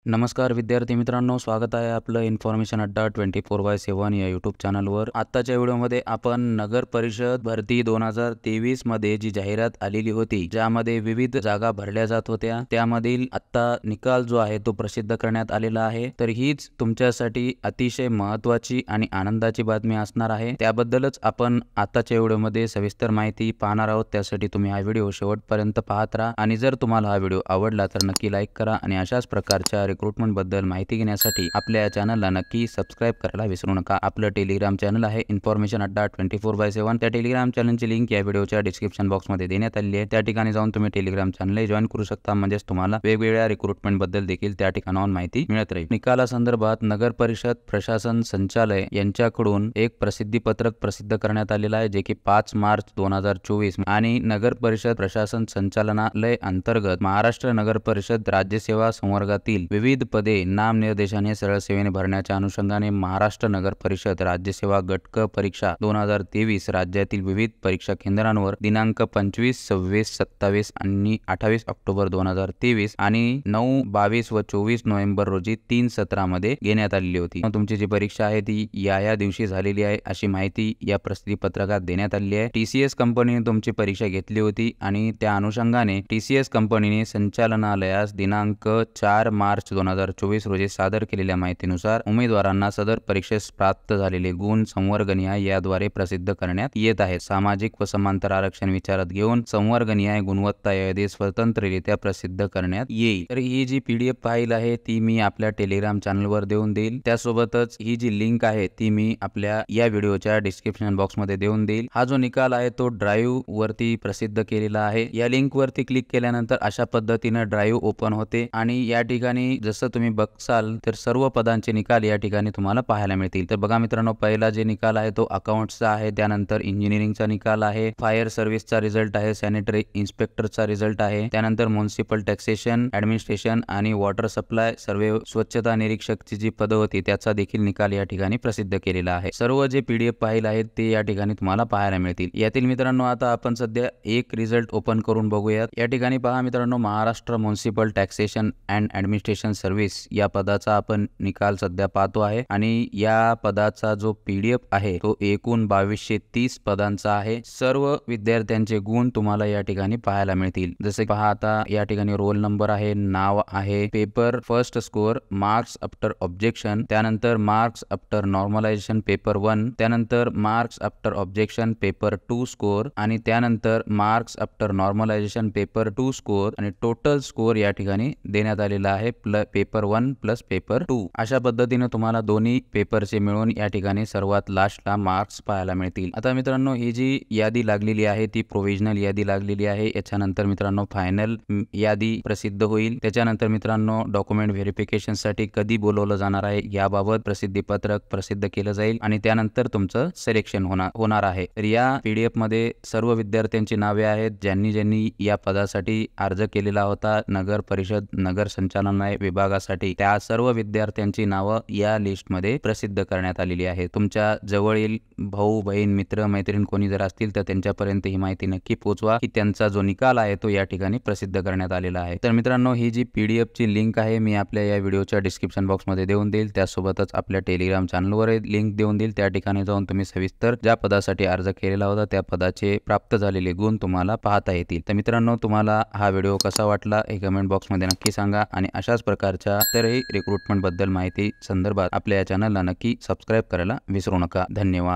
नमस्कार विद्यार्थी मित्रांनो, स्वागत आहे आपलं इन्फॉर्मेशन अड्डा 24/7 या यूट्यूब चॅनलवर। आत्ताच्या व्हिडिओमध्ये आपण नगर परिषद भरती 2023 मध्ये जी जाहिरात आलेली होती, ज्यामध्ये विविध जागा भरल्या जात होत्या, त्यामधील आत्ता निकाल जो आहे तो प्रसिद्ध करण्यात आलेला आहे। तर हीच तुमच्यासाठी अतिशय महत्त्वाची आणि आनंदाची बातमी असणार आहे। त्याबद्दलच आपण आताच्या व्हिडिओमध्ये सविस्तर माहिती पाहणार आहोत। त्यासाठी तुम्ही हा व्हिडिओ शेवटपर्यंत पाहत राहा आणि जर तुम्हाला हा व्हिडिओ आवडला तर नक्की लाईक करा आणि अशाच प्रकारच्या रिक्रूटमेंट बद्दल माहिती घेण्यासाठी आपल्या या चॅनलला नक्की सबस्क्राइब करायला विसरू नका। आपलं टेलिग्राम चॅनल आहे इन्फॉर्मेशन अड्डा 24/7। त्या टेलिग्राम चॅनलची लिंक या व्हिडिओच्या डिस्क्रिप्शन बॉक्समध्ये देण्यात आली आहे। त्या ठिकाणी जाऊन तुम्ही टेलिग्राम चॅनल जॉइन करू शकता, म्हणजेच तुम्हाला वेगवेगळ्या रिक्रूटमेंट बद्दल देखील त्या ठिकाणाहून माहिती मिळत राहील। निकालासंदर्भात नगर परिषद प्रशासन संचालय यांच्याकडून एक प्रसिद्धी पत्रक प्रसिद्ध करण्यात आलेलं आहे, जे की 5 मार्च 2024 आणि नगर परिषद प्रशासन संचालनालय अंतर्गत महाराष्ट्र नगर परिषद राज्यसेवा संवर्गातील विविध पदे नामनिर्देशाने सरळ सेवेने भरण्याच्या अनुषंगाने महाराष्ट्र नगर परिषद राज्यसेवा गट क परीक्षा 2023 राज्यातील विविध परीक्षा केंद्रांवर दिनांक 25, 26, 27 आणि 28 ऑक्टोबर 2023 आणि 9, 22 व 24 नोव्हेंबर रोजी 3 सत्रामध्ये घेण्यात आलेली होती। तुमची जी परीक्षा आहे ती या दिवशी झालेली आहे अशी माहिती या प्रसिद्धी पत्रकात देण्यात आलेली आहे। टीसीएस कंपनीने तुमची परीक्षा घेतली होती आणि त्या अनुषंगाने टीसीएस कंपनीने संचालनालयास दिनांक 4 मार्च 2024 रोजी सादर केलेल्या माहितीनुसार उमेदवारांना सदर परीक्षेस प्राप्त झालेले गुण संवर्गनिहाय याद्वारे प्रसिद्ध करण्यात येत आहेत। सामाजिक व समांतर आरक्षण विचारात घेऊन संवर्गनिहाय गुणवत्ता यादी स्वतंत्ररित्या प्रसिद्ध करण्यात येईल। तर ही जी पीडीएफ फाईल आहे ती मी आपल्या टेलिग्राम चॅनलवर देऊन देईल। त्यासोबतच ही जी लिंक आहे ती मी आपल्या या व्हिडिओच्या डिस्क्रिप्शन बॉक्समध्ये देऊन देईल। हा जो निकाल आहे तो ड्राईव्ह वरती प्रसिद्ध केलेला आहे। या लिंक वरती क्लिक केल्यानंतर अशा पद्धतीने ड्राईव्ह ओपन होते आणि या ठिकाणी जसं तुम्ही बघसाल तर सर्व पदांचे निकाल या ठिकाणी तुम्हाला पाहायला मिळतील। तर बघा मित्रांनो, पहिला जे निकाल आहे तो अकाउंट्सचा आहे, त्यानंतर इंजिनिअरिंगचा निकाल आहे, फायर सर्व्हिसचा रिझल्ट आहे, सॅनिटरी इन्स्पेक्टरचा रिझल्ट आहे, त्यानंतर म्युनिसिपल टॅक्सेशन ॲडमिनिस्ट्रेशन आणि वॉटर सप्लाय सर्वे स्वच्छता निरीक्षकची जी पदं होती त्याचा देखील निकाल या ठिकाणी प्रसिद्ध केलेला आहे। सर्व जे पीडीएफ फाईल आहेत ते या ठिकाणी तुम्हाला पाहायला मिळतील। यातील मित्रांनो आता आपण सध्या एक रिझल्ट ओपन करून बघूयात। या ठिकाणी पहा मित्रांनो, Maharashtra municipal taxation and administration service या पदाचा आपण निकाल सध्या पाहतो आहे आणि या पदाचा जो पीडीएफ आहे तो एकूण 2230 पदांचा आहे। सर्व विद्यार्थ्यांचे गुण तुम्हाला या ठिकाणी पाहायला मिळतील। जसे पहा आता या ठिकाणी रोल नंबर आहे, नाव आहे, paper first score, marks after objection, त्यानंतर मार्क्स आफ्टर नॉर्मलायझेशन पेपर 1, त्यानंतर marks after objection paper 2 score आणि त्यानंतर marks after normalisation paper 2 score आणि टोटल स्कोर या ठिकाणी देण्यात आलेला आहे पेपर 1 प्लस पेपर 2। अशा पद्धतीने तुम्हाला दोन्ही पेपरचे मिळून या ठिकाणी सर्वात लास्टला मार्क्स पाहायला मिळतील। आता मित्रांनो, ही जी यादी लागलेली आहे ती प्रोव्हिजनल यादी लागलेली आहे। याच्यानंतर मित्रांनो फायनल यादी प्रसिद्ध होईल। त्याच्यानंतर मित्रांनो डॉक्युमेंट व्हेरिफिकेशन साठी कधी बोलवलं जाणार आहे याबाबत प्रसिद्धी पत्रक प्रसिद्ध केलं जाईल आणि त्यानंतर तुमचं सिलेक्शन होणार आहे। तर या पीडीएफ मध्ये सर्व विद्यार्थ्यांची नावे आहेत ज्यांनी या पदासाठी अर्ज केलेला होता नगर परिषद नगर संचालनालय विभागासाठी। त्या सर्व विद्यार्थ्यांची नावं या लिस्ट मध्ये प्रसिद्ध करण्यात आलेली आहे। तुमच्या जवळील भाऊ बहीण मित्र मैत्रीण कोणी जर असतील तर त्यांच्यापर्यंत ही माहिती नक्की पोहोचवा की त्यांचा जो निकाल आहे तो या ठिकाणी प्रसिद्ध करण्यात आलेला आहे। तर मित्रांनो, ही जी पीडीएफ ची लिंक आहे मी आपल्या या व्हिडिओच्या डिस्क्रिप्शन बॉक्स मध्ये देऊन देईल। त्यासोबतच आपल्या टेलिग्राम चॅनलवर लिंक देऊन देईल। त्या ठिकाणी जाऊन तुम्ही सविस्तर ज्या पदासाठी अर्ज केलेला होता त्या पदाचे प्राप्त झालेले गुण तुम्हाला पाहता येतील। तर मित्रांनो, तुम्हाला हा व्हिडिओ कसा वाटला हे कमेंट बॉक्स मध्ये नक्की सांगा आणि अशाच प्रकारच्या इतरही रिक्रूटमेंट बद्दल माहिती संदर्भात आपल्या या चॅनलला नक्की सबस्क्राइब करायला विसरू नका। धन्यवाद।